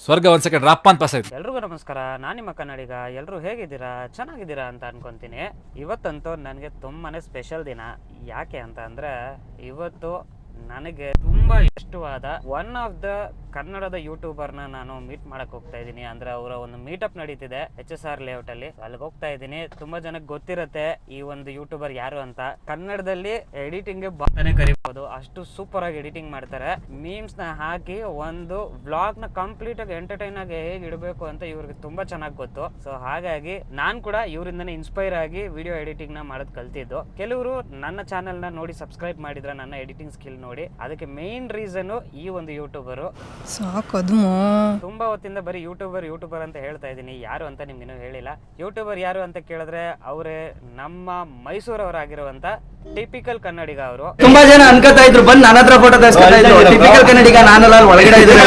ಸ್ವರ್ಗ ಒಂದ್ ಸೆಕೆಂಡ್ ರಪ್ಪ ಅಂತ ಪಾಸ್ ಆಯ್ತು. ಎಲ್ರಿಗೂ ನಮಸ್ಕಾರ, ನಾನು ನಿಮ್ಮ ಕನ್ನಡಿಗ. ಎಲ್ಲರೂ ಹೇಗಿದ್ದೀರಾ? ಚೆನ್ನಾಗಿದ್ದೀರಾ ಅಂತ ಅನ್ಕೊಂತೀನಿ. ಇವತ್ತಂತೂ ನನಗೆ ತುಂಬಾನೇ ಸ್ಪೆಷಲ್ ದಿನ. ಯಾಕೆ ಅಂತ ಅಂದ್ರೆ ಇವತ್ತು ನನಗೆ ತುಂಬಾ ಇಷ್ಟವಾದ ಒನ್ ಆಫ್ ದ ಕನ್ನಡದ ಯೂಟ್ಯೂಬರ್ನ ನಾನು ಮೀಟ್ ಮಾಡಕ್ ಹೋಗ್ತಾ ಇದ್ದೀನಿ. ಅಂದ್ರೆ ಅವರ ಒಂದು ಮೀಟಪ್ ನಡೀತಿದೆ HSR ಲೇಔಟ್ ಅಲ್ಲಿ. ಅಲ್ಲಿಗೆ ಹೋಗ್ತಾ ಇದ್ದೀನಿ. ತುಂಬಾ ಜನಕ್ಕೆ ಗೊತ್ತಿರುತ್ತೆ ಈ ಒಂದು ಯೂಟ್ಯೂಬರ್ ಯಾರು ಅಂತ. ಕನ್ನಡದಲ್ಲಿ ಎಡಿಟಿಂಗ್ ಅಂತಾನೆ ಕರಿಬಹುದು, ಅಷ್ಟು ಸೂಪರ್ ಆಗಿ ಎಡಿಟಿಂಗ್ ಮಾಡ್ತಾರೆ. ಮೀಮ್ಸ್ ನ ಹಾಕಿ ಒಂದು ವ್ಲಾಗ್ ನ ಕಂಪ್ಲೀಟ್ ಆಗಿ ಎಂಟರ್ಟೈನ್ ಆಗಿ ಹೇಗೆ ಇಡಬೇಕು ಅಂತ ಇವ್ರಿಗೆ ತುಂಬಾ ಚೆನ್ನಾಗಿ ಗೊತ್ತು. ಸೊ ಹಾಗಾಗಿ ನಾನ್ ಕೂಡ ಇವರಿಂದನೇ ಇನ್ಸ್ಪೈರ್ ಆಗಿ ವಿಡಿಯೋ ಎಡಿಟಿಂಗ್ ನ ಮಾಡೋದ್ ಕಲ್ತಿದ್ದು. ಕೆಲವರು ನನ್ನ ಚಾನೆಲ್ ನ ನೋಡಿ ಸಬ್ಸ್ಕ್ರೈಬ್ ಮಾಡಿದ್ರ, ನನ್ನ ಎಡಿಟಿಂಗ್ ಸ್ಕಿಲ್ ನೋಡಿ. ಅದಕ್ಕೆ ಮೇನ್ ರೀಸನ್ ಈ ಒಂದು ಯೂಟ್ಯೂಬರ್. ತುಂಬಾ ಹೊತ್ತಿಂದ ಬರೀ ಯೂಟ್ಯೂಬರ್ ಅಂತ ಹೇಳ್ತಾ ಇದೀನಿ. ಯಾರು ಅಂತ ನಿಮ್ಗೇನು ಹೇಳಿಲ್ಲ. ಯೂಟ್ಯೂಬರ್ ಯಾರು ಅಂತ ಕೇಳಿದ್ರೆ ಅವರೇ ನಮ್ಮ ಮೈಸೂರವರಾಗಿರುವಂತ ಟಿಪಿಕಲ್ ಕನ್ನಡಿಗ ಅವರು. ತುಂಬಾ ಜನ ಅನ್ಕೋತಾ ಇದ್ರು, ಬಂದ್ ನನ್ನ ಹತ್ರ ಫೋಟೋ ತರಿಸ್ಕೊತಾ ಇದ್ರು. ಟಿಪಿಕಲ್ ಕನ್ನಡಿಗ ನಾನಲ್ಲ, ಒಳಗಡೆ ಇದ್ರೆ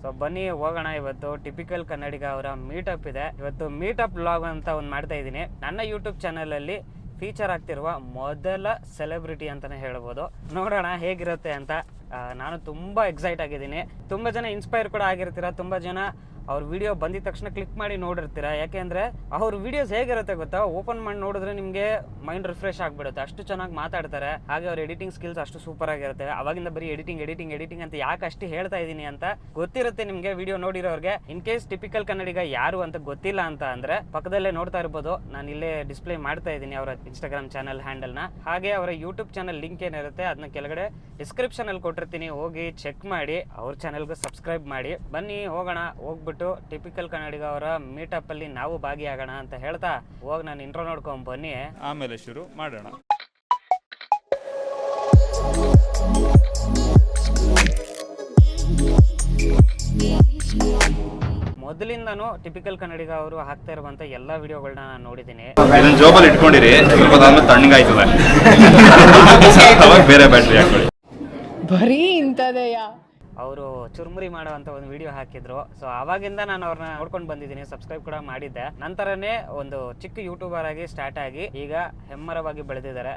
ಸೊ ಬನ್ನಿ ಹೋಗೋಣ. ಇವತ್ತು ಟಿಪಿಕಲ್ ಕನ್ನಡಿಗ ಅವರ ಮೀಟಪ್ ಇದೆ. ಇವತ್ತು ಮೀಟಪ್ ವ್ಲಾಗ್ ಅಂತ ಒಂದು ಮಾಡ್ತಾ ಇದ್ದೀನಿ. ನನ್ನ ಯೂಟ್ಯೂಬ್ ಚಾನೆಲ್ ಅಲ್ಲಿ ಫೀಚರ್ ಆಗ್ತಿರುವ ಮೊದಲ ಸೆಲೆಬ್ರಿಟಿ ಅಂತಾನೆ ಹೇಳ್ಬೋದು. ನೋಡೋಣ ಹೇಗಿರುತ್ತೆ ಅಂತ. ನಾನು ತುಂಬಾ ಎಕ್ಸೈಟ್ ಆಗಿದ್ದೀನಿ. ತುಂಬಾ ಜನ ಇನ್ಸ್ಪೈರ್ ಕೂಡ ಆಗಿರ್ತೀರಾ. ತುಂಬಾ ಜನ ಅವ್ರ ವಿಡಿಯೋ ಬಂದಿದ ತಕ್ಷಣ ಕ್ಲಿಕ್ ಮಾಡಿ ನೋಡಿರ್ತೀರಾ. ಯಾಕೆಂದ್ರೆ ಅವ್ರ ವಿಡಿಯೋಸ್ ಹೇಗಿರುತ್ತೆ ಗೊತ್ತಾ, ಓಪನ್ ಮಾಡಿ ನೋಡಿದ್ರೆ ನಿಮ್ಗೆ ಮೈಂಡ್ ರಿಫ್ರೆಶ್ ಆಗ್ಬಿಡುತ್ತೆ. ಅಷ್ಟು ಚೆನ್ನಾಗಿ ಮಾತಾಡ್ತಾರೆ. ಹಾಗೆ ಅವ್ರ ಎಡಿಟಿಂಗ್ ಸ್ಕಿಲ್ಸ್ ಅಷ್ಟು ಸೂಪರ್ ಆಗಿರುತ್ತೆ. ಅವಾಗಿಂದ ಬರೀ ಎಡಿಟಿಂಗ್ ಅಂತ ಯಾಕೆ ಅಷ್ಟು ಹೇಳ್ತಾ ಇದೀನಿ ಅಂತ ಗೊತ್ತಿರುತ್ತೆ ನಿಮ್ಗೆ ವಿಡಿಯೋ ನೋಡಿರೋರ್ಗೆ. ಇನ್ ಕೇಸ್ ಟಿಪಿಕಲ್ ಕನ್ನಡಿಗ ಯಾರು ಅಂತ ಗೊತ್ತಿಲ್ಲ ಅಂತ ಅಂದ್ರೆ ಪಕ್ಕದಲ್ಲೇ ನೋಡ್ತಾ ಇರ್ಬೋದು. ನಾನು ಇಲ್ಲೇ ಡಿಸ್ಪ್ಲೇ ಮಾಡ್ತಾ ಇದ್ದೀನಿ ಅವರ ಇನ್ಸ್ಟಾಗ್ರಾಮ್ ಚಾನಲ್ ಹ್ಯಾಂಡಲ್ ನ. ಹಾಗೆ ಅವರ ಯೂಟ್ಯೂಬ್ ಚಾನಲ್ ಲಿಂಕ್ ಏನಿರುತ್ತೆ ಅದನ್ನ ಕೆಳಗಡೆ ಡಿಸ್ಕ್ರಿಪ್ಷನ್ ಅಲ್ಲಿ ಕೊಟ್ಟಿರ್ತೀನಿ. ಹೋಗಿ ಚೆಕ್ ಮಾಡಿ, ಅವ್ರ ಚಾನಲ್ಗೆ ಸಬ್ಸ್ಕ್ರೈಬ್ ಮಾಡಿ. ಬನ್ನಿ ಹೋಗೋಣ. ಹೋಗ್ಬಿಟ್ಟು ಟಿಪಿಕಲ್ ಕನ್ನಡಿಗ ಅವರ ಮೀಟಪ್ ಅಲ್ಲಿ ನಾವು ಭಾಗಿಯಾಗೋಣ ಅಂತ ಹೇಳ್ತಾ ಹೋಗಿ ನಾನು ಇಂಟ್ರೋ ನೋಡ್ಕೊಂಡ್ ಬನ್ನಿ, ಆಮೇಲೆ ಶುರು ಮಾಡೋಣ. ಮೊದಲಿಂದಾನು ಟಿಪಿಕಲ್ ಕನ್ನಡಿಗ ಅವರು ಹಾಕ್ತಾ ಇರುವಂತ ಎಲ್ಲಾ ವಿಡಿಯೋಗಳನ್ನ ನಾನು ನೋಡಿದ್ದೀನಿ. ಇದನ್ನ ಜೋಬಲ್ಲಿ ಇಟ್ಕೊಂಡಿರಿ, ಸ್ವಲ್ಪ ಆದ್ಮೇಲೆ ತಣ್ಣಗಾಯ್ತದೆ. ಅವಾಗ ಬೇರೆ ಬ್ಯಾಟ್ರಿ ಹಾಕೊಳ್ಳಿ. ಬರೀ ಇಂಥದೆಯಾ? ಅವರು ಚುರುಮುರಿ ಮಾಡುವಂತ ಒಂದು ವಿಡಿಯೋ ಹಾಕಿದ್ರು. ಸೊ ಅವಾಗಿಂದ ನಾನು ಅವ್ರನ್ನ ನೋಡ್ಕೊಂಡು ಬಂದಿದ್ದೀನಿ, ಸಬ್ಸ್ಕ್ರೈಬ್ ಕೂಡ ಮಾಡಿದ್ದೆ. ನಂತರನೇ ಒಂದು ಚಿಕ್ಕ ಯೂಟ್ಯೂಬರ್ ಆಗಿ ಸ್ಟಾರ್ಟ್ ಆಗಿ ಈಗ ಹೆಮ್ಮರವಾಗಿ ಬೆಳೆದಿದ್ದಾರೆ.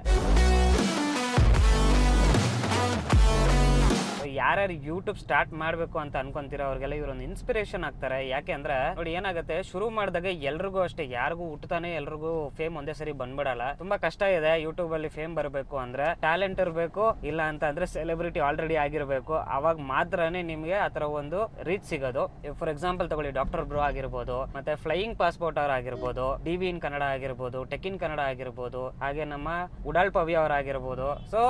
ಯಾರ್ಯಾರು ಯೂಟ್ಯೂಬ್ ಸ್ಟಾರ್ಟ್ ಮಾಡ್ಬೇಕು ಅಂತ ಅನ್ಕೊಂತೀರ ಅವ್ರಿಗೆಲ್ಲ ಇವರೊಂದು ಇನ್ಸ್ಪಿರೇಷನ್ ಆಗ್ತಾರೆ. ಯಾಕೆ ಅಂದ್ರೆ ನೋಡಿ ಏನಾಗುತ್ತೆ, ಶುರು ಮಾಡಿದಾಗ ಎಲ್ರಿಗೂ ಅಷ್ಟೇ, ಯಾರಿಗೂ ಹುಟ್ಟತಾನೆ ಎಲ್ರಿಗೂ ಫೇಮ್ ಒಂದೇ ಸರಿ ಬಂದ್ಬಿಡಲ್ಲ. ತುಂಬಾ ಕಷ್ಟ ಇದೆ ಯೂಟ್ಯೂಬ್ ಅಲ್ಲಿ ಫೇಮ್ ಬರಬೇಕು ಅಂದ್ರೆ. ಟ್ಯಾಲೆಂಟ್ ಇರಬೇಕು, ಇಲ್ಲ ಅಂತ ಅಂದ್ರೆ ಸೆಲೆಬ್ರಿಟಿ ಆಲ್ರೆಡಿ ಆಗಿರ್ಬೇಕು. ಅವಾಗ ಮಾತ್ರನೇ ನಿಮ್ಗೆ ಆತರ ಒಂದು ರೀಚ್ ಸಿಗೋದು. ಫಾರ್ ಎಕ್ಸಾಂಪಲ್ ತಗೊಳ್ಳಿ, ಡಾಕ್ಟರ್ ಬ್ರೋ ಆಗಿರ್ಬೋದು, ಮತ್ತೆ ಫ್ಲೈಯಿಂಗ್ ಪಾಸ್ಪೋರ್ಟ್ ಅವ್ರ ಆಗಿರ್ಬೋದು, DV ಇನ್ ಕನ್ನಡ ಆಗಿರ್ಬೋದು, ಟೆಕ್ ಇನ್ ಕನ್ನಡ ಆಗಿರ್ಬೋದು, ಹಾಗೆ ನಮ್ಮ ಉಡಾಳ್ ಪವಿ ಅವ್ರ ಆಗಿರ್ಬೋದು. ಸೊ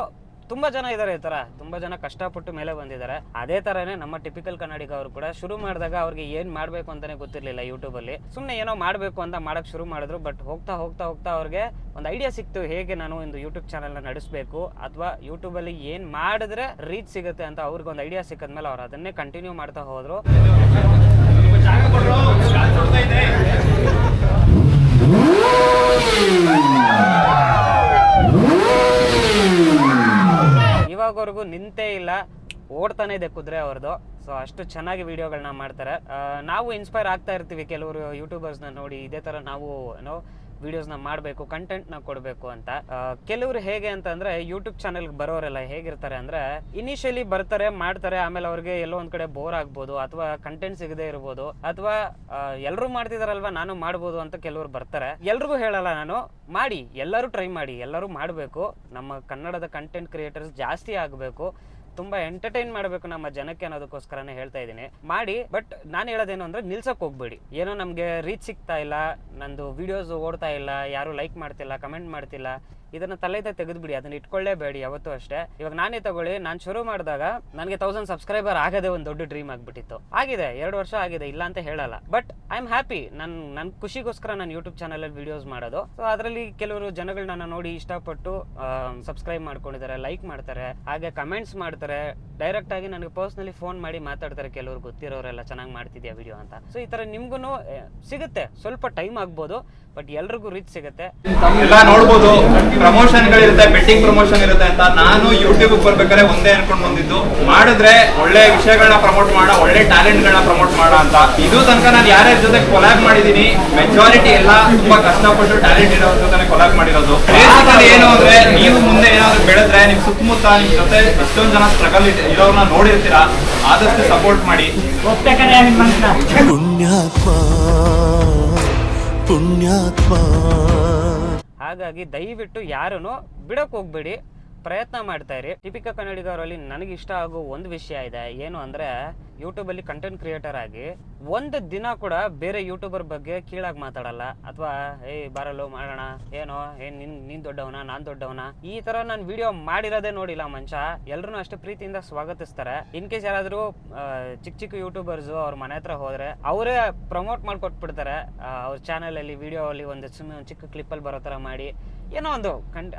ತುಂಬಾ ಜನ ಇದಾರೆ. ಈ ತರ ತುಂಬಾ ಜನ ಕಷ್ಟಪಟ್ಟು ಮೇಲೆ ಬಂದಿದ್ದಾರೆ. ಅದೇ ತರನೇ ನಮ್ಮ ಟಿಪಿಕಲ್ ಕನ್ನಡಿಗ ಅವರು ಕೂಡ ಶುರು ಮಾಡಿದಾಗ ಅವ್ರಿಗೆ ಏನ್ ಮಾಡ್ಬೇಕು ಅಂತಾನೆ ಗೊತ್ತಿರ್ಲಿಲ್ಲ. ಯೂಟ್ಯೂಬ್ ಅಲ್ಲಿ ಸುಮ್ನೆ ಏನೋ ಮಾಡ್ಬೇಕು ಅಂತ ಮಾಡಕ್ ಶುರು ಮಾಡಿದ್ರು. ಬಟ್ ಹೋಗ್ತಾ ಹೋಗ್ತಾ ಹೋಗ್ತಾ ಅವ್ರಿಗೆ ಒಂದು ಐಡಿಯಾ ಸಿಕ್ತು, ಹೇಗೆ ನಾನು ಒಂದು ಯೂಟ್ಯೂಬ್ ಚಾನೆಲ್ ನ ನಡೆಸಬೇಕು ಅಥವಾ ಯೂಟ್ಯೂಬ್ ಅಲ್ಲಿ ಏನ್ ಮಾಡಿದ್ರೆ ರೀಚ್ ಸಿಗುತ್ತೆ ಅಂತ ಅವ್ರಿಗೆ ಒಂದು ಐಡಿಯಾ ಸಿಕ್ಕದ್ಮೇಲೆ ಅವ್ರು ಅದನ್ನೇ ಕಂಟಿನ್ಯೂ ಮಾಡ್ತಾ ಹೋದ್ರು. ಇವಾಗವರೆಗೂ ನಿಂತೇ ಇಲ್ಲ, ಓಡ್ತಾನೆ ಇದೆ ಕುದುರೆ ಅವ್ರದ್ದು. ಸೊ ಅಷ್ಟು ಚೆನ್ನಾಗಿ ವಿಡಿಯೋಗಳನ್ನ ಮಾಡ್ತಾರೆ. ನಾವು ಇನ್ಸ್ಪೈರ್ ಆಗ್ತಾ ಇರ್ತೀವಿ ಕೆಲವರು ಯೂಟ್ಯೂಬರ್ಸ್ ನ ನೋಡಿ. ಇದೇ ತರ ನಾವು ಏನೋ ವಿಡಿಯೋಸ್ ನ ಮಾಡ್ಬೇಕು, ಕಂಟೆಂಟ್ ನ ಕೊಡ್ಬೇಕು ಅಂತ. ಕೆಲವರು ಹೇಗೆ ಅಂತ ಅಂದ್ರೆ ಯೂಟ್ಯೂಬ್ ಚಾನೆಲ್ ಬರೋರೆಲ್ಲ ಹೇಗಿರ್ತಾರೆ ಅಂದ್ರೆ ಇನಿಷಿಯಲಿ ಬರ್ತಾರೆ, ಮಾಡ್ತಾರೆ, ಆಮೇಲೆ ಅವ್ರಿಗೆ ಎಲ್ಲೋ ಒಂದ್ ಕಡೆ ಬೋರ್ ಆಗ್ಬೋದು, ಅಥವಾ ಕಂಟೆಂಟ್ ಸಿಗದೆ ಇರ್ಬೋದು, ಅಥವಾ ಎಲ್ರು ಮಾಡ್ತಿದಾರಲ್ವಾ ನಾನು ಮಾಡ್ಬೋದು ಅಂತ ಕೆಲವರು ಬರ್ತಾರೆ. ಎಲ್ರಿಗೂ ಹೇಳಲ್ಲ ನಾನು, ಮಾಡಿ, ಎಲ್ಲರೂ ಟ್ರೈ ಮಾಡಿ, ಎಲ್ಲರೂ ಮಾಡ್ಬೇಕು. ನಮ್ಮ ಕನ್ನಡದ ಕಂಟೆಂಟ್ ಕ್ರಿಯೇಟರ್ಸ್ ಜಾಸ್ತಿ ಆಗ್ಬೇಕು, ತುಂಬಾ ಎಂಟರ್ಟೈನ್ ಮಾಡಬೇಕು ನಮ್ಮ ಜನಕ್ಕೆ ಅನ್ನೋದಕ್ಕೋಸ್ಕರನೇ ಹೇಳ್ತಾ ಇದ್ದೀನಿ. ಮಾಡಿ. ಬಟ್ ನಾನು ಹೇಳೋದೇನು ಅಂದ್ರೆ ನಿಲ್ಸಕ್ ಹೋಗ್ಬೇಡಿ. ಏನೋ ನಮ್ಗೆ ರೀಚ್ ಸಿಗ್ತಾ ಇಲ್ಲ, ನಂದು ವಿಡಿಯೋಸ್ ಓಡ್ತಾ ಇಲ್ಲ, ಯಾರು ಲೈಕ್ ಮಾಡ್ತಿಲ್ಲ, ಕಮೆಂಟ್ ಮಾಡ್ತಿಲ್ಲ, ಇದನ್ನ ತಲೆಯಿಂದ ತೆಗೆದ್ಬಿಡಿ. ಅದನ್ನ ಇಟ್ಕೊಳ್ಳೇಬೇಡಿ ಯಾವತ್ತೂ ಅಷ್ಟೇ. ಇವಾಗ ನಾನೇ ತಗೊಳ್ಳಿ, ನಾನು ಶುರು ಮಾಡಿದಾಗ ನನಗೆ 1000 ಸಬ್ಸ್ಕ್ರೈಬರ್ ಆಗದೆ ಒಂದು ದೊಡ್ಡ ಡ್ರೀಮ್ ಆಗ್ಬಿಟ್ಟಿತ್ತು. ಆಗಿದೆ, 2 ವರ್ಷ ಆಗಿದೆ, ಇಲ್ಲ ಅಂತ ಹೇಳಲ್ಲ. But I am happy. ನನ್ ಖುಷಿಗೋಸ್ಕರ ನಾನು ಯೂಟ್ಯೂಬ್ ಚಾನಲ್ ಅಲ್ಲಿ ವಿಡಿಯೋಸ್ ಮಾಡೋದು. ಸೊ ಅದರಲ್ಲಿ ಕೆಲವರು ಜನಗಳು ನನ್ನ ನೋಡಿ ಇಷ್ಟಪಟ್ಟು ಸಬ್ಸ್ಕ್ರೈಬ್ ಮಾಡ್ಕೊಂಡಿದ್ದಾರೆ, ಲೈಕ್ ಮಾಡ್ತಾರೆ, ಹಾಗೆ ಕಮೆಂಟ್ಸ್ ಮಾಡ್ತಾರೆ. ಡೈರೆಕ್ಟ್ ಆಗಿ ನನಗೆ ಪರ್ಸನಲಿ ಫೋನ್ ಮಾಡಿ ಮಾತಾಡ್ತಾರೆ ಕೆಲವರು, ಗೊತ್ತಿರೋರೆಲ್ಲ, ಚೆನ್ನಾಗಿ ಮಾಡ್ತಿದ್ಯಾ ವಿಡಿಯೋ ಅಂತ. ಸೊ ಈ ತರ ನಿಮ್ಗೂ ಸಿಗುತ್ತೆ. ಸ್ವಲ್ಪ ಟೈಮ್ ಆಗ್ಬೋದು, ಬಟ್ ಎಲ್ರಿಗೂ ರೀಚ್ ಸಿಗುತ್ತೆ. ಎಲ್ಲ ನೋಡ್ಬೋದು, ಪ್ರಮೋಷನ್ ಗಳಿರುತ್ತೆ, ಬೆಟ್ಟಿಂಗ್ ಪ್ರಮೋಷನ್ ಇರುತ್ತೆ ಅಂತ. ನಾನು ಯೂಟ್ಯೂಬ್ ಬರ್ಬೇಕಾದ್ರೆ ಒಂದೇ ಅನ್ಕೊಂಡ್ ಬಂದಿದ್ದು, ಮಾಡಿದ್ರೆ ಒಳ್ಳೆ ವಿಷಯಗಳನ್ನ ಪ್ರಮೋಟ್ ಮಾಡ, ಒಳ್ಳೆ ಟ್ಯಾಲೆಂಟ್ ಗಳನ್ನ ಪ್ರಮೋಟ್ ಮಾಡ ಅಂತ. ಇದು ತನಕ ನಾನು ಯಾರ್ಯಾರ ಜೊತೆ ಕೊಲಾಬ್ ಮಾಡಿದೀನಿ, ಮೆಜಾರಿಟಿ ಎಲ್ಲ ತುಂಬಾ ಕಷ್ಟಪಟ್ಟು ಟ್ಯಾಲೆಂಟ್ ಇರೋ ಜೊತೆ ಕೊಲಾಬ್ ಮಾಡಿರೋದು. ಏನು ಅಂದ್ರೆ ನೀವು ಮುಂದೆ ಏನಾದ್ರು ಬೆಳೆದ್ರೆ ನಿಮ್ ಸುತ್ತಮುತ್ತ ನಿಮ್ ಜೊತೆ ಎಷ್ಟೊಂದು ಜನ ಸ್ಟ್ರಗಲ್ ಇರೋರ್ನ ನೋಡಿರ್ತೀರಾ. ಆದಷ್ಟು ಸಪೋರ್ಟ್ ಮಾಡಿ. ಪುಣ್ಯಾತ್ಮ. ಹಾಗಾಗಿ ದಯವಿಟ್ಟು ಯಾರೂ ಬಿಡೋಕೆ ಹೋಗ್ಬೇಡಿ, ಪ್ರಯತ್ನ ಮಾಡ್ತಾ ಇರಿ. ಟಿಪಿಕಲ್ ಕನ್ನಡಿಗರಲ್ಲಿ ನನಗೆ ಇಷ್ಟ ಆಗೋ ಒಂದು ವಿಷಯ ಇದೆ, ಏನು ಅಂದರೆ ಯೂಟ್ಯೂಬಲ್ಲಿ ಕಂಟೆಂಟ್ ಕ್ರಿಯೇಟರ್ ಆಗಿ ಒಂದು ದಿನ ಕೂಡ ಬೇರೆ ಯೂಟ್ಯೂಬರ್ ಬಗ್ಗೆ ಕೀಳಾಗಿ ಮಾತಾಡಲ್ಲ, ಅಥವಾ ಬರಲು ಮಾಡೋಣ ಏನೋ ನೀನು ದೊಡ್ಡವನ ನಾನು ದೊಡ್ಡವನ, ಈ ಥರ ನಾನು ವಿಡಿಯೋ ಮಾಡಿರೋದೇ ನೋಡಿಲ್ಲ ಮನುಷ್ಯ. ಎಲ್ಲರೂ ಅಷ್ಟೇ ಪ್ರೀತಿಯಿಂದ ಸ್ವಾಗತಿಸ್ತಾರೆ. ಇನ್ ಕೇಸ್ ಯಾರಾದರೂ ಚಿಕ್ಕ ಯೂಟ್ಯೂಬರ್ಸು ಅವ್ರ ಮನೆ ಹತ್ರ ಹೋದರೆ ಅವರೇ ಪ್ರಮೋಟ್ ಮಾಡಿಕೊಟ್ಬಿಡ್ತಾರೆ ಅವ್ರ ಚಾನಲಲ್ಲಿ, ವಿಡಿಯೋ ಅಲ್ಲಿ ಒಂದು ಚಿಕ್ಕ ಕ್ಲಿಪ್ಪಲ್ಲಿ ಬರೋ ಥರ ಮಾಡಿ ಏನೋ ಒಂದು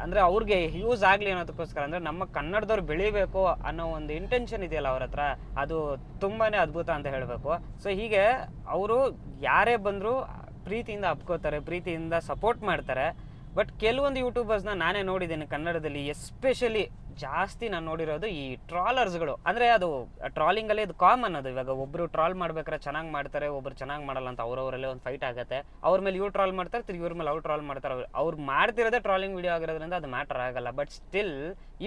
ಅಂದರೆ ಅವ್ರಿಗೆ ಯೂಸ್ ಆಗಲಿ ಅನ್ನೋದಕ್ಕೋಸ್ಕರ, ಅಂದರೆ ನಮ್ಮ ಕನ್ನಡದವ್ರು ಬೆಳಿಬೇಕು ಅನ್ನೋ ಒಂದು ಇಂಟೆನ್ಷನ್ ಇದೆಯಲ್ಲ ಅವ್ರ ಹತ್ರ, ಅದು ತುಂಬಾ ಅದ್ಭುತ ಅಂತ ಹೇಳಬೇಕು. ಸೊ ಹೀಗೆ ಅವರು ಯಾರೇ ಬಂದರೂ ಪ್ರೀತಿಯಿಂದ ಅಪ್ಕೋತಾರೆ, ಪ್ರೀತಿಯಿಂದ ಸಪೋರ್ಟ್ ಮಾಡ್ತಾರೆ. ಬಟ್ ಕೆಲವೊಂದು ಯೂಟ್ಯೂಬರ್ಸ್ನ ನಾನೇ ನೋಡಿದ್ದೀನಿ ಕನ್ನಡದಲ್ಲಿ, ಎಸ್ಪೆಷಲಿ ಜಾಸ್ತಿ ನಾನು ನೋಡಿರೋದು ಈ ಟ್ರಾಲರ್ಸ್ಗಳು. ಅಂದರೆ ಅದು ಟ್ರಾಲಿಂಗಲ್ಲಿ ಇದು ಕಾಮನ್. ಅದು ಇವಾಗ ಒಬ್ಬರು ಟ್ರಾಲ್ ಮಾಡ್ಬೇಕಾದ್ರೆ ಚೆನ್ನಾಗಿ ಮಾಡ್ತಾರೆ, ಒಬ್ರು ಚೆನ್ನಾಗಿ ಮಾಡಲ್ಲ ಅಂತ ಅವರವರಲ್ಲೇ ಒಂದು ಫೈಟ್ ಆಗುತ್ತೆ. ಅವ್ರ ಮೇಲೆ ಇವ್ರು ಟ್ರಾಲ್ ಮಾಡ್ತಾರೆ, ತಿರ್ಗಿ ಇವ್ರ ಮೇಲೆ ಅವ್ರು ಟ್ರಾಲ್ ಮಾಡ್ತಾರೆ. ಅವ್ರು ಮಾಡ್ತಿರೋದೇ ಟ್ರಾಲಿಂಗ್ ವಿಡಿಯೋ ಆಗಿರೋದ್ರಿಂದ ಅದು ಮ್ಯಾಟರ್ ಆಗಲ್ಲ. ಬಟ್ ಸ್ಟಿಲ್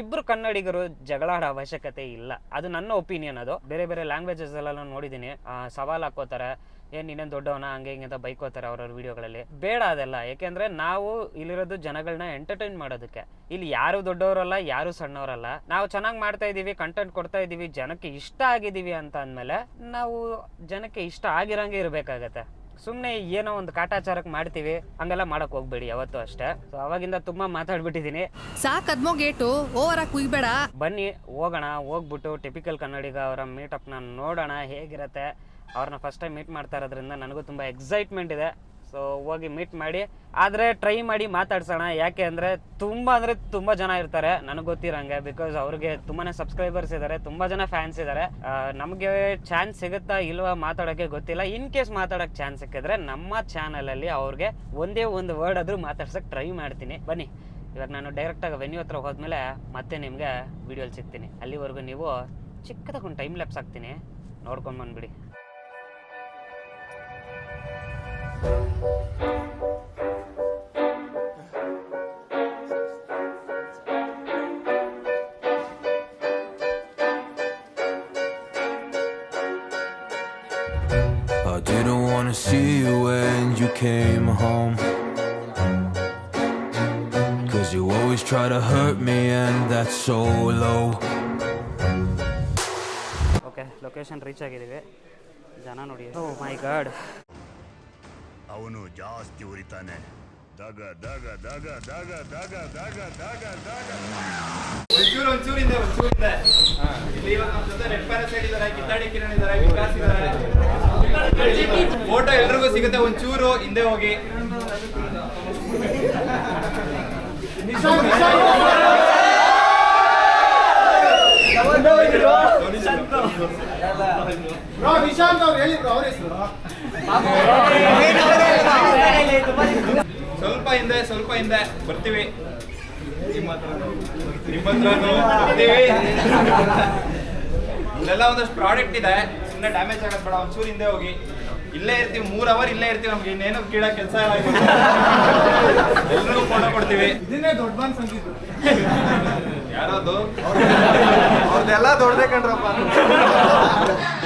ಇಬ್ರು ಕನ್ನಡಿಗರು ಜಗಳಾಡೋ ಅವಶ್ಯಕತೆ ಇಲ್ಲ, ಅದು ನನ್ನ ಒಪಿನಿಯನ್. ಅದು ಬೇರೆ ಬೇರೆ ಲ್ಯಾಂಗ್ವೇಜಸ್ ಎಲ್ಲ ನೋಡಿದ್ದೀನಿ, ಸವಾಲು ಹಾಕೋತಾರೆ, ನೀನೇನು ದೊಡ್ಡವನ ಹಂಗೆ ಹಿಂಗೆ ಅಂತ ಬೈಕೋತಾರೆ ಅವ್ರವ್ರ ವಿಡಿಯೋಗಳಲ್ಲಿ. ಬೇಡ ಅದೆಲ್ಲ, ಯಾಕೆಂದ್ರೆ ನಾವು ಇಲ್ಲಿರೋದು ಜನಗಳನ್ನ ಎಂಟರ್ಟೈನ್ ಮಾಡೋದಕ್ಕೆ. ಇಲ್ಲಿ ಯಾರು ದೊಡ್ಡವರಲ್ಲ, ಯಾರು ಸಣ್ಣವರಲ್ಲ. ನಾವು ಚೆನ್ನಾಗಿ ಮಾಡ್ತಾ ಇದೀವಿ, ಕಂಟೆಂಟ್ ಕೊಡ್ತಾ ಇದೀವಿ, ಜನಕ್ಕೆ ಇಷ್ಟ ಆಗಿದೀವಿ ಅಂತ ಅಂದಮೇಲೆ ನಾವು ಜನಕ್ಕೆ ಇಷ್ಟ ಆಗಿರಂಗೆ ಇರಬೇಕಾಗತ್ತೆ. ಸುಮ್ಮನೆ ಏನೋ ಒಂದು ಕಾಟಾಚಾರಕ್ಕೆ ಮಾಡ್ತೀವಿ ಹಂಗೆಲ್ಲ ಮಾಡಕ್ ಹೋಗ್ಬೇಡಿ ಯಾವತ್ತೂ ಅಷ್ಟೇ. ಸೊ ಅವಾಗಿಂದ ತುಂಬಾ ಮಾತಾಡ್ಬಿಟ್ಟಿದೀನಿ, ಸಾಕ್ ಅದ್ಮೋ ಗೇಟು ಓವರ್ ಆಗಿ ಕುಯ್ಬೇಡ. ಬನ್ನಿ ಹೋಗೋಣ, ಹೋಗ್ಬಿಟ್ಟು ಟಿಪಿಕಲ್ ಕನ್ನಡಿಗ ಅವರ ಮೀಟಪ್ನ ನೋಡೋಣ ಹೇಗಿರತ್ತೆ. ಅವ್ರನ್ನ ಫಸ್ಟ್ ಟೈಮ್ ಮೀಟ್ ಮಾಡ್ತಾ ಇರೋದ್ರಿಂದ ನನಗೂ ತುಂಬ ಎಕ್ಸೈಟ್ಮೆಂಟ್ ಇದೆ. ಸೊ ಹೋಗಿ ಮೀಟ್ ಮಾಡಿ, ಆದರೆ ಟ್ರೈ ಮಾಡಿ ಮಾತಾಡ್ಸೋಣ. ಯಾಕೆ ಅಂದರೆ ತುಂಬ ಜನ ಇರ್ತಾರೆ ನನಗೆ ಗೊತ್ತಿರಂಗೆ, ಬಿಕಾಸ್ ಅವ್ರಿಗೆ ತುಂಬಾ ಸಬ್ಸ್ಕ್ರೈಬರ್ಸ್ ಇದ್ದಾರೆ, ತುಂಬ ಜನ ಫ್ಯಾನ್ಸ್ ಇದ್ದಾರೆ. ನಮಗೆ ಚಾನ್ಸ್ ಸಿಗುತ್ತಾ ಇಲ್ವಾ ಮಾತಾಡೋಕ್ಕೆ ಗೊತ್ತಿಲ್ಲ. ಇನ್ ಕೇಸ್ ಮಾತಾಡೋಕ್ಕೆ ಚಾನ್ಸ್ ಸಿಕ್ಕಿದ್ರೆ ನಮ್ಮ ಚಾನಲಲ್ಲಿ ಅವ್ರಿಗೆ ಒಂದೇ ಒಂದು ವರ್ಡ್ ಆದರೂ ಮಾತಾಡ್ಸೋಕ್ಕೆ ಟ್ರೈ ಮಾಡ್ತೀನಿ. ಬನ್ನಿ, ಇವಾಗ ನಾನು ಡೈರೆಕ್ಟಾಗಿ ವೆನ್ಯೂ ಹತ್ರ ಹೋದ್ಮೇಲೆ ಮತ್ತೆ ನಿಮಗೆ ವಿಡಿಯೋಲಿ ಸಿಗ್ತೀನಿ. ಅಲ್ಲಿವರೆಗೂ ನೀವು ಚಿಕ್ಕದಾಗೊಂದು ಟೈಮ್ ಲ್ಯಾಪ್ಸ್ ಹಾಕ್ತೀನಿ, ನೋಡ್ಕೊಂಡು ಬಂದ್ಬಿಡಿ. I didn't want to see you when you came home, 'cause you always try to hurt me and that's so low. Okay, location reach ಆಗಿದ್ದೀವಿ. ಜನ ನೋಡಿ, ಓ ಮೈ ಗಾಡ್. ಅವನು ಜಾಸ್ತಿ ಉರಿತಾನೆ. ದಗ ದಗ ದಗ ದಗ ದಗ ದಗ ದಗ ದಗ. ಒಂಚೂರಿಂದೆ ಇಲ್ಲಿ ಇವಾಗ ನಮ್ಮ ಜೊತೆ ರೆಡ್ ಪ್ಯಾರಾಸೈಡ್ ಇದ್ದಾರೆ, ಕಿತ್ತಾಡಿ ಕಿರಣ್ ಇದ್ದಾರೆ, ವಿಕಾಸ್ ಇದ್ದಾರೆ. ಫೋಟೋ ಎಲ್ರಿಗೂ ಸಿಗುತ್ತೆ, ಒಂಚೂರು ಹಿಂದೆ ಹೋಗಿ. ಸ್ವಲ್ಪ ಹಿಂದೆ ಬರ್ತೀವಿ. ನಿಮ್ಮ ಹತ್ರನೂ ಬರ್ತೀವಿ. ಇಲ್ಲೆಲ್ಲ ಒಂದಷ್ಟು ಪ್ರಾಡಕ್ಟ್ ಇದೆ, ಸುಮ್ಮನೆ ಡ್ಯಾಮೇಜ್ ಆಗೋದು ಬೇಡ. ಒಂಚೂರು ಹಿಂದೆ ಹೋಗಿ. ಇಲ್ಲೇ ಇರ್ತೀವಿ, 3 ಅವರ್ ಇಲ್ಲೇ ಇರ್ತೀವಿ. ನಮ್ಗೆ ಇನ್ನೇನು ಕೀಳ ಕೆಲಸ ಇಲ್ಲ. ಎಲ್ರಿಗೂ ಫೋಟೋ ಕೊಡ್ತೀವಿ. ಇದನ್ನೇ ದೊಡ್ಡ ಮನ್ಸು ಅಂತಿದ್ದು ಯಾರದು? ಅವ್ರದ್ದೆಲ್ಲ ದೊಡ್ಡದೇ ಕಂಡ್ರಪ್ಪ.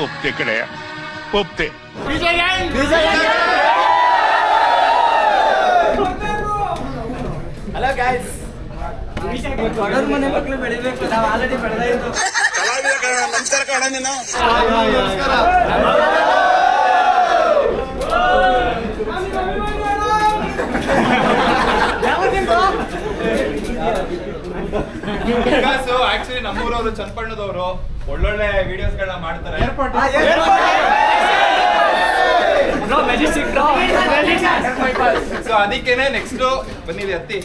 ಒಪ್ತೆ ಕಡೆ ಒಪ್ತೆ. ಹಲೋ ಗೈಸ್, ದೊಡ್ಡವ್ರ ಮನೆ ಮಕ್ಕಳು ಬೆಳಿಬೇಕು, ನಾವು ಆಲ್ರೆಡಿ ಬೆಳೆದ ಇದ್ದು. ನಮಸ್ಕಾರ ಕಣ ನೀನು. ವಿಕಾಸು ಆಕ್ಚುಲಿ ನಮ್ಮೂರವರು, ಚನ್ನಪಣ್ಣದವರು, ಒಳ್ಳೊಳ್ಳೆ ವಿಡಿಯೋಸ್ಗಳನ್ನ ಮಾಡ್ತಾರೆ. ಸೊ ಅದಕ್ಕೇನೆ ನೆಕ್ಸ್ಟ್ ಬಂದಿದೆ ಹತ್ತಿ.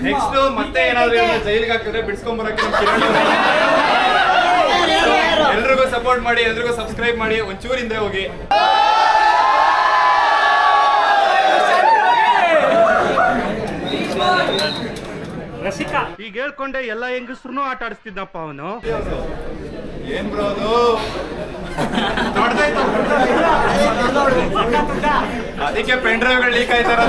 ನೆಕ್ಸ್ಟ್ ಮತ್ತೆ ಏನಾದ್ರು ಜೈಲಿಗೆ ಹಾಕಿದ್ರೆ ಬಿಡ್ಸ್ಕೊಂಡ್ಬರಕ್ಕೆ ಎಲ್ರಿಗೂ ಸಪೋರ್ಟ್ ಮಾಡಿ, ಎಲ್ರಿಗೂ ಸಬ್ಸ್ಕ್ರೈಬ್ ಮಾಡಿ. ಒಂಚೂರು ಹಿಂದೆ ಹೋಗಿ. ಈಗ ಹೇಳ್ಕೊಂಡೆ ಎಲ್ಲ ಹೆಂಗಸ್ರು ಆಟ ಆಡಿಸ್ತಿದ್ದಪ್ಪ ಅವನು. ಏನ್ ಬ್ರೋ ಅದು? ಅದಕ್ಕೆ ಪೆನ್ ಡ್ರೈವ್ಗಳು ಲೀಕ್ ಆಯ್ತಾರ.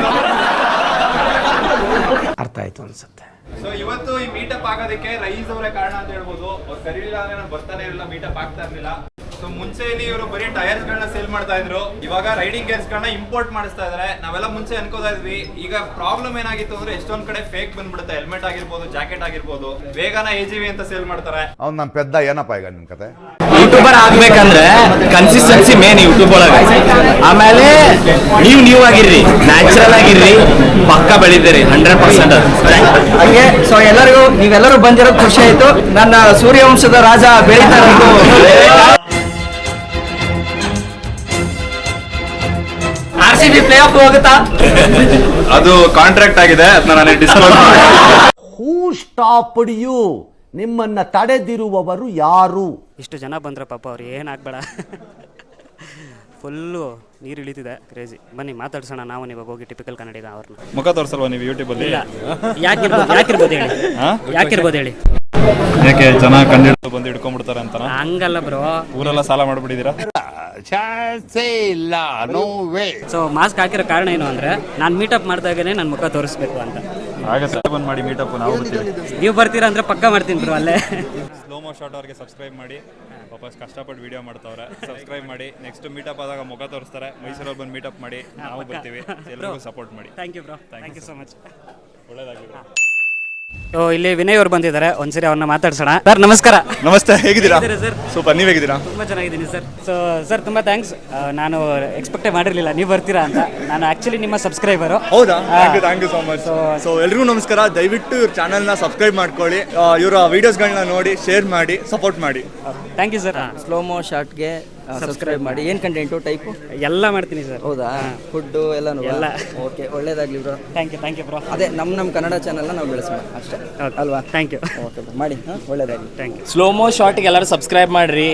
ಅರ್ಥ ಆಯ್ತು ಅನ್ಸುತ್ತೆ. ಸೊ ಇವತ್ತು ಈ ಮೀಟಪ್ ಆಗೋದಕ್ಕೆ ರೈಸ್ ಅವರೇ ಕಾರಣ ಅಂತ ಹೇಳ್ಬೋದು. ಅವ್ರು ಕರೀಲಿಲ್ಲ ಅಂದ್ರೆ ನಾನು ಬರ್ತಾನೆ ಇರಲಿಲ್ಲ, ಮೀಟಪ್ ಆಗ್ತಾ ಇರಲಿಲ್ಲ. ಸೊ ಮುಂಚೆಯಲ್ಲಿ ಇವರು ಬರೀ ಟೈರ್ಸ್ ಗಳನ್ನ ಸೇಲ್ ಮಾಡ್ತಾ ಇದ್ರು, ಇವಾಗ ರೈಡಿಂಗ್ ಗೇರ್ಸ್ ಗಳನ್ನ ಇಂಪೋರ್ಟ್ ಮಾಡಿಸ್ತಾ ಇದಾರೆ. ನಾವೆಲ್ಲ ಮುಂಚೆ ಅನ್ಕೋತಾ ಇದ್ವಿ. ಈಗ ಪ್ರಾಬ್ಲಮ್ ಏನಾಗಿತ್ತು ಅಂದ್ರೆ ಎಷ್ಟೊಂದ್ ಕಡೆ ಫೇಕ್ ಬಂದ್ಬಿಡುತ್ತೆ. ಹೆಲ್ಮೆಟ್ ಆಗಿರ್ಬೋದು, ಜಾಕೆಟ್ ಆಗಿರ್ಬೋದು, ಬೇಗನ AGV ಅಂತ ಸೇಲ್ ಮಾಡ್ತಾರೆ. ಅವ್ನು ನಮ್ಮ ಪೆದ್ದ ಏನಪ್ಪ ಈಗ ನಿಮ್ ಕತೆ. ಯೂಟ್ಯೂಬರ್ ಆಗ್ಬೇಕಂದ್ರೆ ಕನ್ಸಿಸ್ಟೆನ್ಸಿ ಮೇನ್ ಯೂಟ್ಯೂಬ್ ಒಳಗೆ. ಆಮೇಲೆ ನೀವು ಆಗಿರ್ರಿ, ನ್ಯಾಚುರಲ್ ಆಗಿರ್ರಿ, ಪಕ್ಕ ಬೆಳಿತೀರಿ 100%. ಹಂಗೆ ಸೊ ನೀವೆಲ್ಲರೂ ಬಂದಿರೋದು ಖುಷಿ ಆಯ್ತು. ನನ್ನ ಸೂರ್ಯವಂಶದ ರಾಜ ಬೆಳೀತಾರೆ. RCB ಪ್ಲೇ ಆಫ್ ಹೋಗುತ್ತಾ? ಅದು ಕಾಂಟ್ರಾಕ್ಟ್ ಆಗಿದೆ, ಅದನ್ನ ನಾನು ಡಿಸ್ಕೌಂಟ್ ಹೂ ಸ್ಟಾಪ್ಡ್ ಯು? ನಿಮ್ಮನ್ನ ತಡೆದಿರುವವರು ಯಾರು? ಇಷ್ಟು ಜನ ಬಂದ್ರೆ ಪಾಪ ಅವ್ರು ಏನಾಗಬೇಡ, ಫುಲ್ಲು ನೀರು ಇಳಿತಿದೆ, ಕ್ರೇಜಿ. ಬನ್ನಿ ಮಾತಾಡ್ಸೋಣ ನಾವು ಇವಾಗ ಹೋಗಿ ಟಿಪಿಕಲ್ ಕನ್ನಡಿಗ ಅವ್ರನ್ನ. ಮುಖ ತೋರಿಸಲ್ವಾ ನೀವು ಯೂಟ್ಯೂಬ್ ಅಲ್ಲಿ? ಯಾಕಿರ್ಬೋದು ಹೇಳಿ ಯಾಕೆ ಜನ ಕಂಡು ಬಂದು ಹಿಡ್ಕೊಂಡ್ಬಿಡ್ತಾರೆ ಅಂತ? ಹಂಗಲ್ಲ ಬ್ರೋ, ಊರೆಲ್ಲ ಸಾಲ ಮಾಡ್ಬಿಟ್ಟಿದ್ದೀರಾ? ಸೊ ಮಾಸ್ಕ್ ಹಾಕಿರೋ ಕಾರಣ ಏನು ಅಂದ್ರೆ ನಾನು ಮೀಟಪ್ ಮಾಡಿದಾಗನೇ ನನ್ನ ಮುಖ ತೋರಿಸ್ಬೇಕು ಅಂತ. ಆಗತ್ತೆ, ಬಂದ್ ಮಾಡಿ ಮೀಟಪ್. ನಾವು ಬರ್ತೀವಿ, ನೀವು ಬರ್ತೀರಾ ಅಂದ್ರೆ ಪಕ್ಕ ಮಾಡ್ತೀನಿ ಬ್ರೋ ಅಲ್ಲೇ. ಸ್ಲೋಮೋ ಶಾರ್ಟ್ ಅವ್ರಿಗೆ ಸಬ್ಸ್ಕ್ರೈಬ್ ಮಾಡಿ, ವಾಪಸ್ ಕಷ್ಟಪಟ್ಟು ವಿಡಿಯೋ ಮಾಡ್ತಾವ್ರೆ. ಸಬ್ಸ್ಕ್ರೈಬ್ ಮಾಡಿ. ನೆಕ್ಸ್ಟ್ ಮೀಟಪ್ ಆದಾಗ ಮುಖ ತೋರಿಸ್ತಾರೆ. ಮೈಸೂರಲ್ಲಿ ಬಂದು ಮೀಟಪ್ ಮಾಡಿ, ನಾವು ಬರ್ತೀವಿ. ಎಲ್ಲರಿಗೂ ಸಪೋರ್ಟ್ ಮಾಡಿ. Thank you bro, thank you so much. ಒಳ್ಳೇದಾಗಲಿ. ಸೊ ಇಲ್ಲಿ ವಿನಯ್ ಅವ್ರು ಬಂದಿದ್ದಾರೆ, ಒಂದ್ಸರಿ ಅವ್ರನ್ನ ಮಾತಾಡ್ಸೋಣ. ಸರ್ ನಮಸ್ಕಾರ. ನಮಸ್ತೆ, ಹೇಗಿದ್ದೀರಾ? ಸರ್ ಸೂಪರ್, ನೀವು ಹೇಗಿದ್ದೀರಾ? ತುಂಬ ಚೆನ್ನಾಗಿದ್ದೀನಿ ಸರ್. ಸೊ ಸರ್ ತುಂಬ ಥ್ಯಾಂಕ್ಸ್. ನಾನು ಎಕ್ಸ್ಪೆಕ್ಟೇ ಮಾಡಿರಲಿಲ್ಲ ನೀವು ಬರ್ತೀರಾ ಅಂತ. ನಾನು ಆ್ಯಕ್ಚುಲಿ ನಿಮ್ಮ ಸಬ್ಸ್ಕ್ರೈಬರು. ಹೌದಾ? Thank you so much. So ಎಲ್ರಿಗೂ ನಮಸ್ಕಾರ. ದಯವಿಟ್ಟು ಇವ್ರ ಚಾನಲ್ನ ಸಬ್ಸ್ಕ್ರೈಬ್ ಮಾಡ್ಕೊಳ್ಳಿ, ಇವರ ವಿಡಿಯೋಸ್ಗಳನ್ನ ನೋಡಿ, ಶೇರ್ ಮಾಡಿ, ಸಪೋರ್ಟ್ ಮಾಡಿ. Thank you sir. ಸ್ಲೋಮೋ ಶಾರ್ಟ್ಗೆ ಸಬ್ಸ್ಕ್ರೈಬ್ ಮಾಡಿ. ಏನು ಕಂಟೆಂಟು ಟೈಪು? ಎಲ್ಲ ಮಾಡ್ತೀನಿ ಸರ್. ಹೌದಾ? ಫುಡ್ಡು ಎಲ್ಲನೂ? ಎಲ್ಲ. ಓಕೆ, ಒಳ್ಳೇದಾಗಲಿ ಬ್ರೋ. Thank you bro. ಅದೇ ನಮ್ಮ ಕನ್ನಡ ಚಾನಲ್ನ ನಾವು ಬೆಳೆಸೋಣ ಅಷ್ಟೇ ಅಲ್ವಾ? Thank you. ಓಕೆ ಮಾಡಿ, ಒಳ್ಳೇದಾಗಲಿ. Thank you. ಸ್ಲೋಮೋ ಶಾರ್ಟ್ಗೆ ಎಲ್ಲರೂ ಸಬ್ಸ್ಕ್ರೈಬ್ ಮಾಡಿರಿ.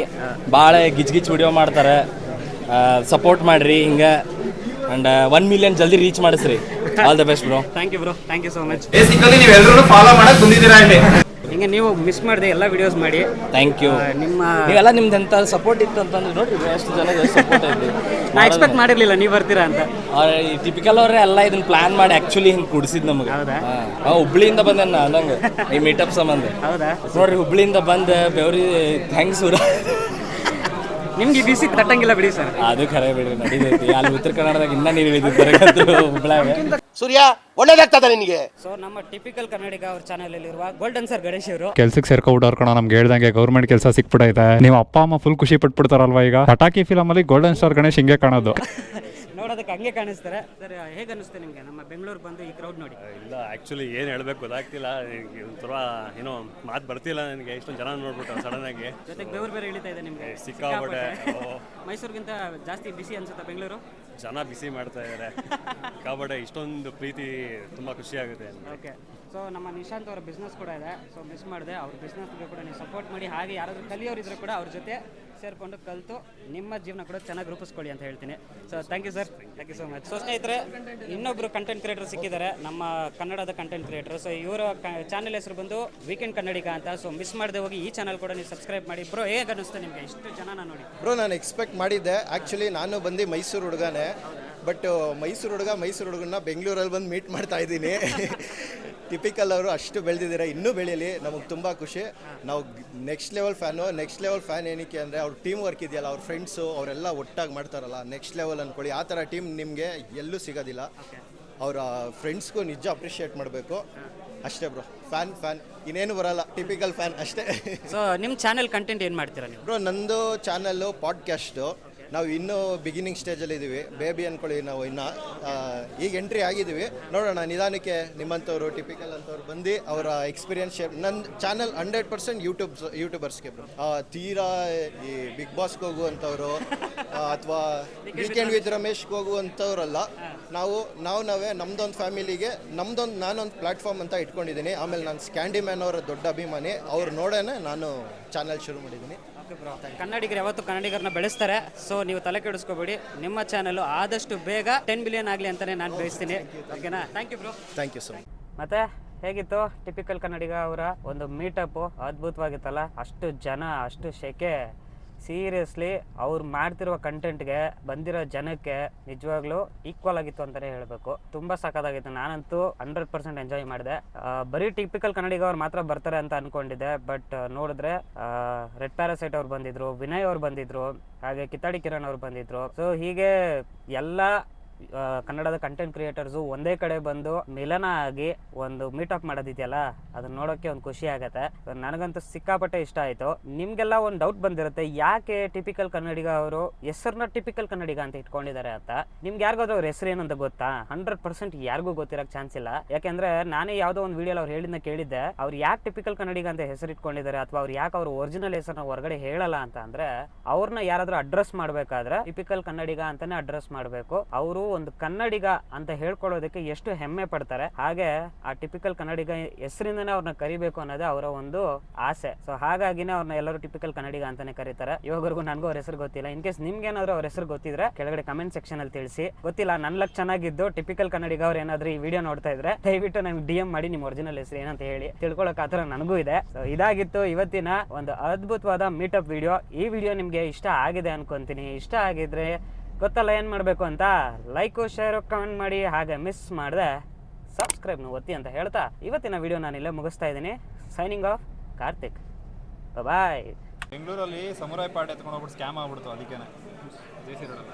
ಭಾಳ ಗಿಚ್ ವಿಡಿಯೋ ಮಾಡ್ತಾರೆ, ಸಪೋರ್ಟ್ ಮಾಡಿರಿ ಹಿಂಗೆ. ಆ್ಯಂಡ್ 1 ಮಿಲಿಯನ್ ಜಲ್ದಿ ರೀಚ್ ಮಾಡಿಸ್ರಿ. All the best bro. Thank you bro, thank you so much. Basically ನೀವೆಲ್ಲರೂ ಫಾಲೋ ಮಾಡಕ್ ಬಂದಿದ್ದೀರಾ ಇಲ್ಲಿ. ಹಿಂಗೆ ನೀವು ಮಿಸ್ ಮಾಡಿದೆ ಎಲ್ಲ ವಿಡಿಯೋಸ್ ಮಾಡಿ. Thank you. ನೀವೆಲ್ಲ ನಿಮ್ದು ಎಂಥ ಸಪೋರ್ಟ್ ಇತ್ತು ಅಂತಂದ್ರೆ ನೋಡ್ರಿ, ಎಷ್ಟು ಜನ ಸಪೋರ್ಟ್ ಐತಿ. ನಾ ಎಕ್ಸ್ಪೆಕ್ಟ್ ಮಾಡಿರಲಿಲ್ಲ ನೀವು ಬರ್ತೀರಾ ಅಂತ. ಈ ಟಿಪಿಕಲ್ ಅವರೇ ಎಲ್ಲ ಇದನ್ನ ಪ್ಲಾನ್ ಮಾಡಿ ಆ್ಯಕ್ಚುಲಿ ಹಿಂಗೆ ಕುಡಿಸಿದ್ ನಮಗೆ. ಹೌದಾ? ಹುಬ್ಳಿಯಿಂದ ಬಂದೆ ನಂಗೆ ಈ ಮೀಟಪ್ ಸಂಬಂಧ. ಹೌದಾ? ನೋಡ್ರಿ, ಹುಬ್ಳಿಯಿಂದ ಬಂದು ಬೆವ್ರಿ ಥ್ಯಾಂಕ್ಸ್ ಊರ. ನಿಮ್ಗೆ ಬಿಸಿ ತಟ್ಟಂಗಿಲ್ಲ ಬಿಡಿ ಸರ್. ಅದು ಖರೆ ಬಿಡ್ರಿ, ನಡೀತೈತಿ. ಅಲ್ಲಿ ಉತ್ತರ ಕನ್ನಡದಾಗ ಇನ್ನೂ ನೀರು ಇಳಿದಿದ್ದಾರೆ ಹುಬ್ಳ್ಯಾಗ. ಸೂರ್ಯ ಒಳ್ಳೇದಾಗ್ತದ ನಿನಗೆ. ಸೊ ನಮ್ಮ ಟಿಪಿಕಲ್ ಕನ್ನಡಿಗ ಅವ್ರ ಚಾನಲ್ ಇರುವ ಗೋಲ್ಡನ್ ಸರ್ ಗಣೇಶ್ ಅವರು ಕೆಲ್ಸಕ್ಕೆ ಸೇರ್ಕೊಬಿಟ್ಟವ್ರು ಕಣ. ನಮ್ಗೆ ಹೇಳ್ದಂಗೆ ಗೌರ್ಮೆಂಟ್ ಕೆಲಸ ಸಿಕ್ಬಿಟ್ಟೈತೆ. ನೀವು ಅಪ್ಪ ಅಮ್ಮ ಫುಲ್ ಖುಷಿ ಪಟ್ಬಿಡ್ತಾರಲ್ವಾ. ಈಗ ಪಟಾಕಿ ಫಿಲಮ್ ಅಲ್ಲಿ ಗೋಲ್ಡನ್ ಸ್ಟಾರ್ ಗಣೇಶ್ ಹಿಂಗೆ ಕಾಣೋದು. ನೋಡೋದಕ್ಕೆ ಹಂಗೆ ಕಾಣಿಸ್ತಾರೆ ಸರ್. ಹೇಗೆ ಅನಿಸುತ್ತೆ ನಿಮಗೆ ನಮ್ಮ ಬೆಂಗಳೂರು ಬಂದು ಈ ಕ್ರೌಡ್ ನೋಡಿ? ಇಲ್ಲ, ಆ್ಯಕ್ಚುಲಿ ಏನು ಹೇಳಬೇಕು ಗೊತ್ತಾಗ್ತಿಲ್ಲ. ಒಂಥರ ಏನೋ ಮಾತು ಬರ್ತಿಲ್ಲ ನನಗೆ. ಇಷ್ಟೊಂದು ಜನ ನೋಡ್ಬಿಟ್ಟು ಸಡನ್ ಆಗಿ. ಜೊತೆಗೆ ಬೆವರು ಬೇರೆ ಇಳಿತಾ ಇದೆ ನಿಮಗೆ ಸಿಕ್ಕಾಪಟ್ಟೆ. ಮೈಸೂರಿಗಿಂತ ಜಾಸ್ತಿ ಬಿಸಿ ಅನ್ಸುತ್ತಾ ಬೆಂಗಳೂರು? ಜನ ಬಿಸಿ ಮಾಡ್ತಾ ಇದ್ದಾರೆ ಸಿಕ್ಕಾಪಟ್ಟೆ. ಇಷ್ಟೊಂದು ಪ್ರೀತಿ ತುಂಬ ಖುಷಿ ಆಗುತ್ತೆ. ಓಕೆ. ಸೊ ನಮ್ಮ ನಿಶಾಂತ್ ಅವರ ಬಿಸ್ನೆಸ್ ಕೂಡ ಇದೆ. ಸೊ ಮಿಸ್ ಮಾಡಿದೆ, ಅವ್ರ ಬಿಸ್ನೆಸ್ಗೆ ಕೂಡ ನೀವು ಸಪೋರ್ಟ್ ಮಾಡಿ. ಹಾಗೆ ಯಾರಾದರೂ ಕಲಿಯೋರಿದ್ರು ಕೂಡ ಅವ್ರ ಜೊತೆ ಸೇರಿಕೊಂಡು ಕಲಿತು ನಿಮ್ಮ ಜೀವನ ಕೂಡ ಚೆನ್ನಾಗಿ ರೂಪಿಸ್ಕೊಳ್ಳಿ ಅಂತ ಹೇಳ್ತೀನಿ. So thank you sir, thank you so much. So ಸ್ನೇಹಿತರೆ, ಇನ್ನೊಬ್ಬರು ಕಂಟೆಂಟ್ ಕ್ರಿಯೇಟರ್ ಸಿಕ್ಕಿದ್ದಾರೆ, ನಮ್ಮ ಕನ್ನಡದ ಕಂಟೆಂಟ್ ಕ್ರಿಯೇಟರ್. ಸೊ ಇವರ ಚಾನಲ್ ಹೆಸರು ಬಂದು ವೀಕೆಂಡ್ ಕನ್ನಡಿಗ ಅಂತ. ಸೊ ಮಿಸ್ ಮಾಡದೆ ಹೋಗಿ ಈ ಚಾನಲ್ ಕೂಡ ನೀವು ಸಬ್ಸ್ಕ್ರೈಬ್ ಮಾಡಿ. ಬ್ರೋ, ಹೇಗೆ ಅನ್ನಿಸ್ತು ನಿಮಗೆ ಇಷ್ಟು ಜನನ ನೋಡಿ? ಬ್ರೋ, ನಾನು ಎಕ್ಸ್ಪೆಕ್ಟ್ ಮಾಡಿದ್ದೆ. ಆ್ಯಕ್ಚುಲಿ ನಾನು ಬಂದು ಮೈಸೂರು ಹುಡುಗನೇ, ಬಟ್ ಮೈಸೂರು ಹುಡುಗನ ಬೆಂಗಳೂರಲ್ಲಿ ಬಂದು ಮೀಟ್ ಮಾಡ್ತಾ ಇದ್ದೀನಿ. ಟಿಪಿಕಲ್ ಅವರು ಅಷ್ಟು ಬೆಳೆದಿದ್ದಾರೆ, ಇನ್ನೂ ಬೆಳೀಲಿ, ನಮಗೆ ತುಂಬ ಖುಷಿ. ನಾವು ನೆಕ್ಸ್ಟ್ ಲೆವೆಲ್ ಫ್ಯಾನ್ ಏನಕ್ಕೆ ಅಂದರೆ ಅವ್ರ ಟೀಮ್ ವರ್ಕ್ ಇದೆಯಲ್ಲ, ಅವ್ರ ಫ್ರೆಂಡ್ಸು ಅವರೆಲ್ಲ ಒಟ್ಟಾಗಿ ಮಾಡ್ತಾರಲ್ಲ, ನೆಕ್ಸ್ಟ್ ಲೆವೆಲ್ ಅಂದ್ಕೊಳ್ಳಿ. ಆ ಥರ ಟೀಮ್ ನಿಮಗೆ ಎಲ್ಲೂ ಸಿಗೋದಿಲ್ಲ. ಅವರ ಫ್ರೆಂಡ್ಸ್ಗೂ ನಿಜ ಅಪ್ರಿಷಿಯೇಟ್ ಮಾಡಬೇಕು ಅಷ್ಟೇ ಬ್ರೋ. ಫ್ಯಾನ್ ಇನ್ನೇನು ಬರಲ್ಲ, ಟಿಪಿಕಲ್ ಫ್ಯಾನ್ ಅಷ್ಟೇ. ಸೊ ನಿಮ್ಮ ಚಾನಲ್ ಕಂಟೆಂಟ್ ಏನು ಮಾಡ್ತೀರಾ ನೀವು? ಬ್ರೋ, ನಂದು ಚಾನಲ್ಲು ಪಾಡ್ಕ್ಯಾಸ್ಟು. ನಾವು ಇನ್ನೂ ಬಿಗಿನಿಂಗ್ ಸ್ಟೇಜಲ್ಲಿ ಇದ್ದೀವಿ, ಬೇಬಿ ಅಂದ್ಕೊಳ್ಳಿ. ನಾವು ಇನ್ನೂ ಈಗ ಎಂಟ್ರಿ ಆಗಿದ್ದೀವಿ. ನೋಡೋಣ ನಿಧಾನಕ್ಕೆ ನಿಮ್ಮಂಥವ್ರು ಟಿಪಿಕಲ್ ಅಂಥವ್ರು ಬಂದು ಅವರ ಎಕ್ಸ್ಪೀರಿಯನ್ಸ್ ಶೇರ್. ನನ್ನ ಚಾನಲ್ 100% ಯೂಟ್ಯೂಬರ್ಸ್ಗೆ ಬ್ರೋ. ತೀರಾ ಈ ಬಿಗ್ ಬಾಸ್ಗೆ ಹೋಗುವಂಥವ್ರು ಅಥವಾ ವೀಕೆಂಡ್ ವಿತ್ ರಮೇಶ್ಗೆ ಹೋಗುವಂಥವ್ರಲ್ಲ. ನಾವೇ ನಮ್ದೊಂದು ಫ್ಯಾಮಿಲಿಗೆ ನಾನೊಂದು ಪ್ಲಾಟ್ಫಾರ್ಮ್ ಅಂತ ಇಟ್ಕೊಂಡಿದ್ದೀನಿ. ಆಮೇಲೆ ನಾನು ಸ್ಕ್ಯಾಂಡಿ ಮ್ಯಾನ್ ಅವರ ದೊಡ್ಡ ಅಭಿಮಾನಿ. ಅವ್ರು ನೋಡೇನೆ ನಾನು ಚಾನಲ್ ಶುರು ಮಾಡಿದ್ದೀನಿ. ಕನ್ನಡಿಗರು ಯಾವತ್ತು ಕನ್ನಡಿಗರನ್ನ ಬೆಳೆಸ್ತಾರೆ. ಸೊ ನೀವು ತಲೆ ಕೆಡಿಸ್ಕೋಬೇಡಿ, ನಿಮ್ಮ ಚಾನಲ್ ಆದಷ್ಟು ಬೇಗ 10 ಮಿಲಿಯನ್ ಆಗಲಿ ಅಂತಾನೆ ನಾನು ಬಯಸ್ತೀನಿ. ಓಕೆನಾ? Thank you bro. Thank you so much. ಮತ್ತೆ ಹೇಗಿತ್ತು ಟಿಪಿಕಲ್ ಕನ್ನಡಿಗ ಅವರ ಒಂದು ಮೀಟಪ್ಪು? ಅದ್ಭುತವಾಗಿತ್ತಲ್ಲ. ಅಷ್ಟು ಜನ, ಅಷ್ಟು ಶೆಕೆ, ಸೀರಿಯಸ್ಲಿ ಅವ್ರು ಮಾಡ್ತಿರುವ ಕಂಟೆಂಟ್ಗೆ ಬಂದಿರೋ ಜನಕ್ಕೆ ನಿಜವಾಗ್ಲೂ ಈಕ್ವಲ್ ಆಗಿತ್ತು ಅಂತಾನೆ ಹೇಳ್ಬೇಕು. ತುಂಬಾ ಸಖತ್ತಾಗಿತ್ತು. ನಾನಂತೂ 100% ಎಂಜಾಯ್ ಮಾಡಿದೆ. ಬರೀ ಟಿಪಿಕಲ್ ಕನ್ನಡಿಗ ಅವ್ರು ಮಾತ್ರ ಬರ್ತಾರೆ ಅಂತ ಅನ್ಕೊಂಡಿದ್ದೆ, ಬಟ್ ನೋಡಿದ್ರೆ ರೆಡ್ ಪ್ಯಾರಾಸೈಟ್ ಅವ್ರು ಬಂದಿದ್ರು, ವಿನಯ್ ಅವ್ರು ಬಂದಿದ್ರು, ಹಾಗೆ ಕಿತ್ತಾಡಿ ಕಿರಣ್ ಅವ್ರು ಬಂದಿದ್ರು. ಸೊ ಹೀಗೆ ಎಲ್ಲ ಕನ್ನಡದ ಕಂಟೆಂಟ್ ಕ್ರಿಯೇಟರ್ಸು ಒಂದೇ ಕಡೆ ಬಂದು ಮಿಲನ ಆಗಿ ಒಂದು ಮೀಟಪ್ ಮಾಡೋದಿದೆಯಲ್ಲ, ಅದನ್ನ ನೋಡೋಕ್ಕೆ ಒಂದು ಖುಷಿ ಆಗತ್ತೆ. ನನಗಂತೂ ಸಿಕ್ಕಾಪಟ್ಟೆ ಇಷ್ಟ ಆಯಿತು. ನಿಮಗೆಲ್ಲ ಒಂದು ಡೌಟ್ ಬಂದಿರುತ್ತೆ, ಯಾಕೆ ಟಿಪಿಕಲ್ ಕನ್ನಡಿಗ ಅವರು ಹೆಸರನ್ನ ಟಿಪಿಕಲ್ ಕನ್ನಡಿಗ ಅಂತ ಇಟ್ಕೊಂಡಿದ್ದಾರೆ ಅಂತ. ನಿಮ್ಗೆ ಯಾರಿಗಾದ್ರೂ ಅವ್ರ ಹೆಸರು ಏನಂತ ಗೊತ್ತಾ? 100% ಯಾರಿಗೂ ಗೊತ್ತಿರೋಕ್ಕೆ ಚಾನ್ಸ್ ಇಲ್ಲ. ಯಾಕೆಂದ್ರೆ ನಾನೇ ಯಾವುದೋ ಒಂದು ವಿಡಿಯೋಲಿ ಅವ್ರು ಹೇಳಿದ್ನ ಕೇಳಿದ್ದೆ, ಅವ್ರು ಯಾಕೆ ಟಿಪಿಕಲ್ ಕನ್ನಡಿಗ ಅಂತ ಹೆಸರು ಇಟ್ಕೊಂಡಿದ್ದಾರೆ, ಅಥವಾ ಅವ್ರು ಯಾಕೆ ಅವ್ರ ಒರಿಜಿನಲ್ ಹೆಸರನ್ನ ಹೊರಗಡೆ ಹೇಳಲ್ಲ ಅಂತ ಅಂದ್ರೆ, ಅವ್ರನ್ನ ಯಾರಾದ್ರೂ ಅಡ್ರೆಸ್ ಮಾಡ್ಬೇಕಾದ್ರೆ ಟಿಪಿಕಲ್ ಕನ್ನಡಿಗ ಅಂತಾನೆ ಅಡ್ರೆಸ್ ಮಾಡಬೇಕು. ಅವರು ಒಂದು ಕನ್ನಡಿಗ ಅಂತ ಹೇಳ್ಕೊಳ್ಳೋದಕ್ಕೆ ಎಷ್ಟು ಹೆಮ್ಮೆ ಪಡ್ತಾರೆ, ಹಾಗೆ ಆ ಟಿಪಿಕಲ್ ಕನ್ನಡಿಗ ಹೆಸರಿಂದನೇ ಅವ್ರನ್ನ ಕರಿಬೇಕು ಅನ್ನೋದೇ ಅವರ ಒಂದು ಆಸೆ. ಸೊ ಹಾಗಾಗಿನೇ ಅವ್ರನ್ನ ಎಲ್ಲರೂ ಟಿಪಿಕಲ್ ಕನ್ನಡಿಗ ಅಂತಾನೆ ಕರೀತಾರೆ. ಇವಾಗವರೆಗೂ ನನಗೂ ಅವ್ರ ಹೆಸರು ಗೊತ್ತಿಲ್ಲ. ಇನ್ ಕೇಸ್ ನಿಮ್ಗೆ ಏನಾದ್ರು ಅವ್ರ ಹೆಸರು ಗೊತ್ತಿದ್ರೆ ಕೆಳಗಡೆ ಕಮೆಂಟ್ ಸೆಕ್ಷನ್ ಅಲ್ಲಿ ತಿಳಿಸಿ. ಗೊತ್ತಿಲ್ಲ, ನನ್ನ ಲಕ್ ಚೆನ್ನಾಗಿದ್ದು ಟಿಪಿಕಲ್ ಕನ್ನಡಿಗ ಅವ್ರು ಏನಾದ್ರು ಈ ವಿಡಿಯೋ ನೋಡ್ತಾ ಇದ್ರೆ ದಯವಿಟ್ಟು ನಂಗೆ DM ಮಾಡಿ ನಿಮ್ಮ ಒರಿಜಿನಲ್ ಹೆಸರು ಏನಂತ ಹೇಳಿ ತಿಳ್ಕೊಳಕ್ ಆತರ ನನಗೂ ಇದೆ. ಸೊ ಇದಾಗಿತ್ತು ಇವತ್ತಿನ ಒಂದು ಅದ್ಭುತವಾದ ಮೀಟಪ್ ವಿಡಿಯೋ. ಈ ವಿಡಿಯೋ ನಿಮ್ಗೆ ಇಷ್ಟ ಆಗಿದೆ ಅನ್ಕೊಂತೀನಿ. ಇಷ್ಟ ಆಗಿದ್ರೆ ಗೊತ್ತಲ್ಲ ಏನು ಮಾಡಬೇಕು ಅಂತ, ಲೈಕು ಶೇರು ಕಮೆಂಟ್ ಮಾಡಿ, ಹಾಗೆ ಮಿಸ್ ಮಾಡಿದೆ ಸಬ್ಸ್ಕ್ರೈಬ್ನ ಒತ್ತಿ ಅಂತ ಹೇಳ್ತಾ ಇವತ್ತಿನ ವಿಡಿಯೋ ನಾನು ಇಲ್ಲೇ ಮುಗಿಸ್ತಾ ಇದ್ದೀನಿ. Signing off, Karthik. ಬಾಯ್. ಬೆಂಗಳೂರಲ್ಲಿ ಸಮುರಾಯ್ ಪಾರ್ಟಿ ಎತ್ಕೊಂಡು ಹೋಗ್ಬಿಟ್ಟು ಸ್ಕ್ಯಾಮ್ ಆಗ್ಬಿಡ್ತು, ಅದಕ್ಕೆ ಜೇಸಿ ರೋಡಲ್ಲ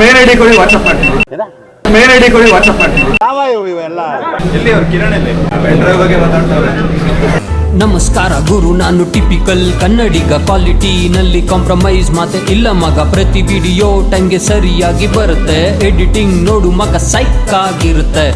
ಮೇಲ್ ಐಡಿ ಕೊಡಿ, ವಾಟ್ಸಪ್ ಮಾಡಿ. ಮೇಲ್ ಐಡಿ ಕೊಡಿ, ವಾಟ್ಸಪ್ ಮಾಡಿ. ಇವೆಲ್ಲ ಎಲ್ಲಿ ಅವ್ರು ಕಿರಣಲ್ಲಿ ಪೆನ್ಡ್ರೈವ್ ಬಗ್ಗೆ ಮಾತಾಡ್ತಾರೆ. ನಮಸ್ಕಾರ ಗುರು, ನಾನು ಟಿಪಿಕಲ್ ಕನ್ನಡಿಗ. ಕ್ವಾಲಿಟಿನಲ್ಲಿ ಕಾಂಪ್ರಮೈಸ್ ಮಾತೆ ಇಲ್ಲ ಮಗ. ಪ್ರತಿ ವಿಡಿಯೋ ಟೈಮ್ಗೆ ಸರಿಯಾಗಿ ಬರುತ್ತೆ. ಎಡಿಟಿಂಗ್ ನೋಡು ಮಗ, ಸೈಕ್ ಆಗಿರುತ್ತೆ.